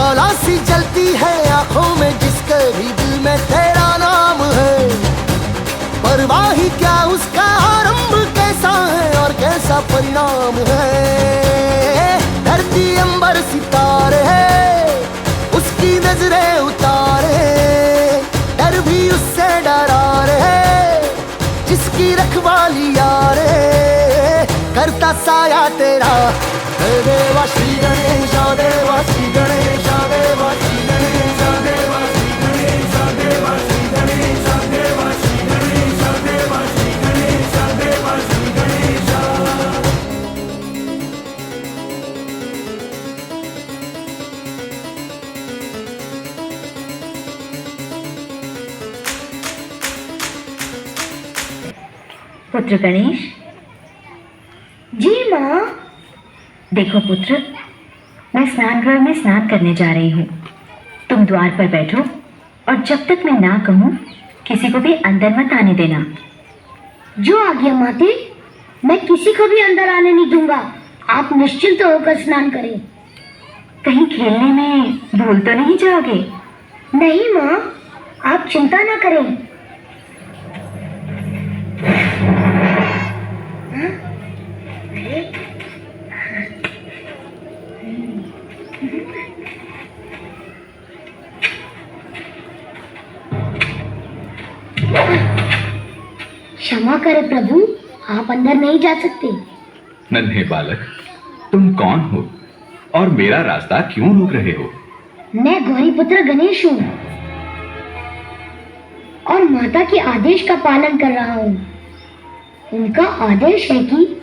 शोला सी जलती है आंखों में जिसके भी दिल में तेरा नाम है। परवाह ही क्या उसका आरंभ कैसा है और कैसा परिणाम है। धरती अंबर सितारे है उसकी नजरें उतारे, डर भी उससे डरा रहे जिसकी रखवाली यारे। करता साया तेरा देवा श्री गणेश, देवा श्री गणेश, देवा श्री गणेश, देवा श्री गणेश, देवा श्री गणेश, देवा श्री गणेश, देवा श्री गणेश, देवा श्री गणेश। पुत्र गणेश। जी माँ। देखो पुत्र, मैं स्नान गृह में स्नान करने जा रही हूँ। तुम द्वार पर बैठो और जब तक मैं ना कहूँ किसी को भी अंदर मत आने देना। जो आज्ञा माते, मैं किसी को भी अंदर आने नहीं दूंगा। आप निश्चिंत होकर स्नान करें। कहीं खेलने में भूल तो नहीं जाओगे? नहीं माँ, आप चिंता ना करें। क्षमा करें प्रभु, आप अंदर नहीं जा सकते। नन्हे बालक, तुम कौन हो और मेरा रास्ता क्यों रोक रहे हो? मैं गौरीपुत्र गणेश हूँ और माता के आदेश का पालन कर रहा हूँ। उनका आदेश है कि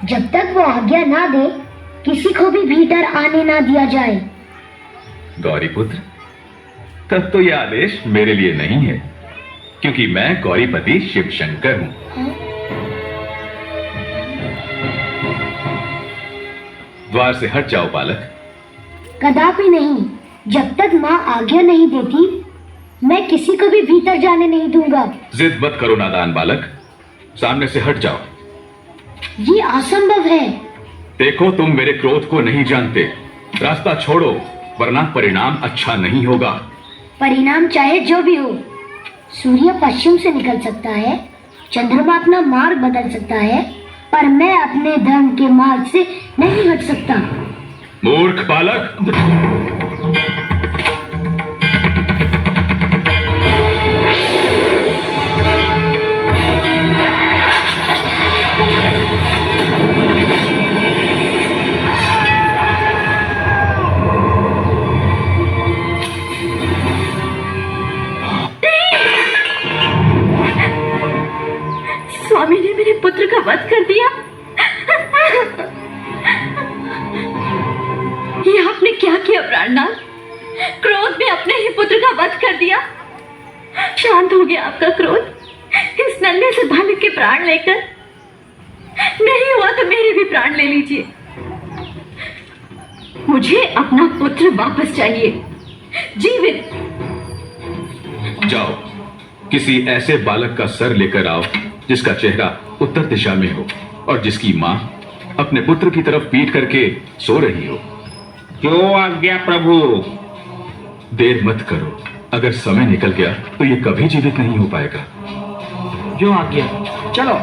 जब तक वो आज्ञा ना दे किसी को भी भीतर आने ना दिया जाए। गौरीपुत्र, तब तो यह आदेश मेरे लिए नहीं है, क्योंकि मैं गौरीपति शिव शंकर हूँ। द्वार से हट जाओ बालक। कदापि नहीं, जब तक माँ आज्ञा नहीं देती मैं किसी को भी भीतर जाने नहीं दूंगा। जिद मत करो नादान बालक, सामने से हट जाओ। ये असंभव है। देखो, तुम मेरे क्रोध को नहीं जानते। रास्ता छोड़ो, वरना परिणाम अच्छा नहीं होगा। परिणाम चाहे जो भी हो, सूर्य पश्चिम से निकल सकता है, चंद्रमा अपना मार्ग बदल सकता है, पर मैं अपने धर्म के मार्ग से नहीं हट सकता। मूर्ख बालक! स्वामी ने मेरे पुत्र का वध कर दिया। ये आपने क्या किया प्राणनाथ? क्रोध में अपने ही पुत्र का वध कर दिया। शांत हो गया आपका क्रोध इस नन्हे से बालक के प्राण लेकर? नहीं हुआ तो मेरे भी प्राण ले लीजिए। मुझे अपना पुत्र वापस चाहिए, जीवित। जाओ, किसी ऐसे बालक का सर लेकर आओ जिसका चेहरा उत्तर दिशा में हो और जिसकी माँ अपने पुत्र की तरफ पीट करके सो रही हो। जो आज्ञा प्रभु। देर मत करो, अगर समय निकल गया तो ये कभी जीवित नहीं हो पाएगा। जो आज्ञा। चलो।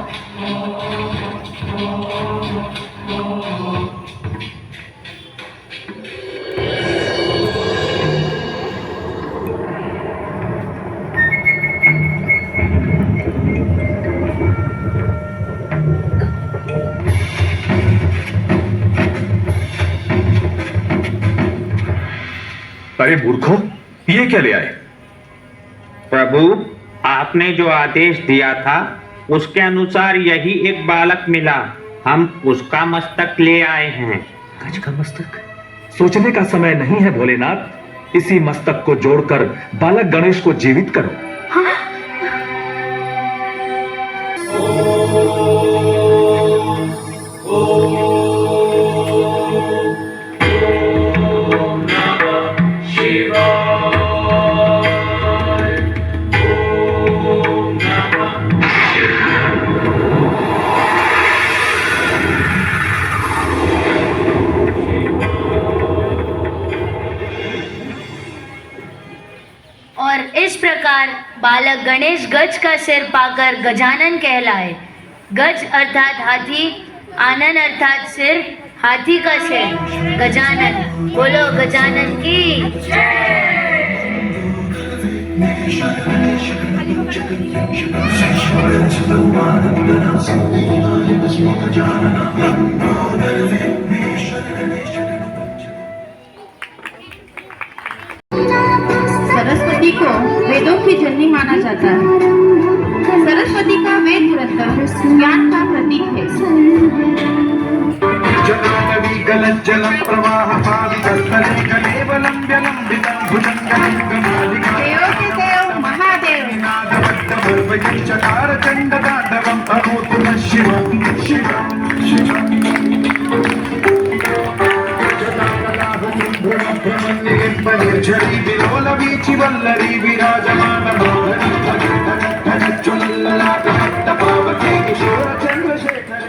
अरे मूर्खों, ये क्या ले आए? प्रभु, आपने जो आदेश दिया था उसके अनुसार यही एक बालक मिला। हम उसका मस्तक ले आए हैं। गज का मस्तक? सोचने का समय नहीं है भोलेनाथ। इसी मस्तक को जोड़कर बालक गणेश को जीवित करो। हाँ? इस प्रकार बालक गणेश गज का सिर पाकर गजानन कहलाए। गज अर्थात हाथी, आनन अर्थात सिर, हाथी का सिर, गजानन। बोलो गजानन की। सरस्वती को वेदों की जननी माना जाता है। सरस्वती का वेद ग्रंथ ज्ञान का प्रतीक है। जलम प्रवाह कलेवलम व्यलंबितं भुजंगलिंगमालिका देवों के देव महादेव। चकार चंड तांडवम अभूत शिवम शिवम झरी विलोल वीचि वल्लरी विराजमान पावती किशोर चंद्रशेखर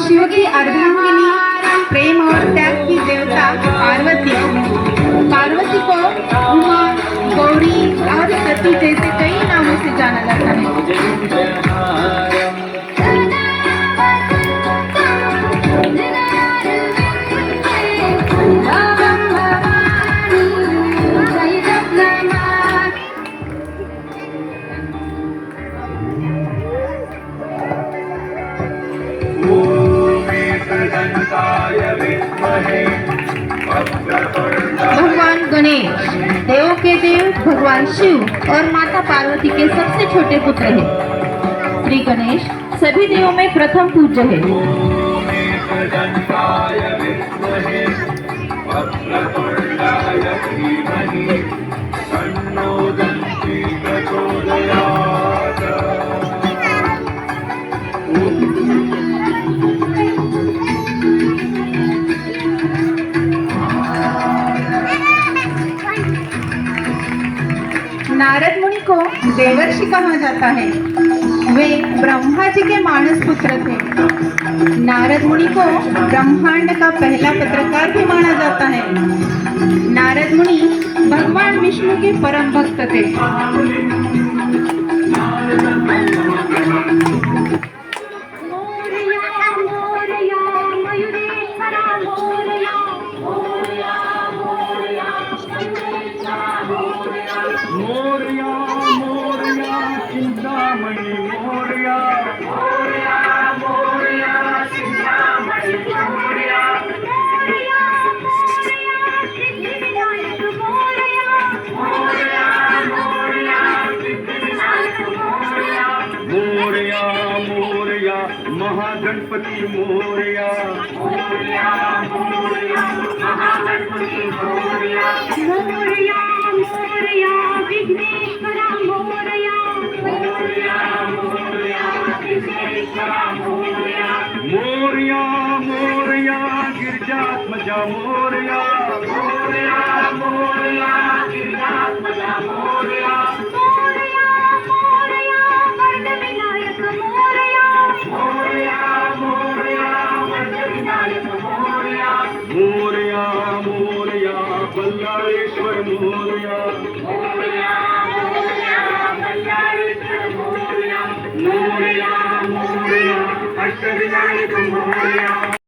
शिव की अर्धांगिनी, प्रेम और त्याग की देवता पार्वती। पार्वती को उमा, गौरी और सती जैसे कई नामों से जाना जाता है। भगवान गणेश देवों के देव भगवान शिव और माता पार्वती के सबसे छोटे पुत्र हैं। श्री गणेश सभी देवों में प्रथम पूज्य है। नारद मुनि को देवर्षि कहा जाता है। वे ब्रह्मा जी के मानस पुत्र थे। नारद मुनि को ब्रह्मांड का पहला पत्रकार भी माना जाता है। नारद मुनि भगवान विष्णु के परम भक्त थे। मोरया मोरया चिंतामणि मोरया मोरया मोरया चिंतामणि मोरया मोरया मोरया सिद्धिविनायक मोरया मोरया मोरया सिद्धिविनायक मोरया मोरया मोरया महागणपति मोरया मोरया मोरया महागणपति मोरया मोरया मोरया विघ्नेश्वरा मोरया मोरया मोरया विघ्नेश्वरा मोरया मोरया मोरया गिरिजात्मजा मोरया मोरया मोरया गिरिजात्मजा मोरया मोरया मोरया वरदविनायक मोरया मोरया मोरया वरदविनायक मोरया मोरया मोरया बल्लाळेश्वर मोरया मोरया मोरया बल्लाळेश्वर मोरया मोरया मोरया अष्टविनायक मोरया।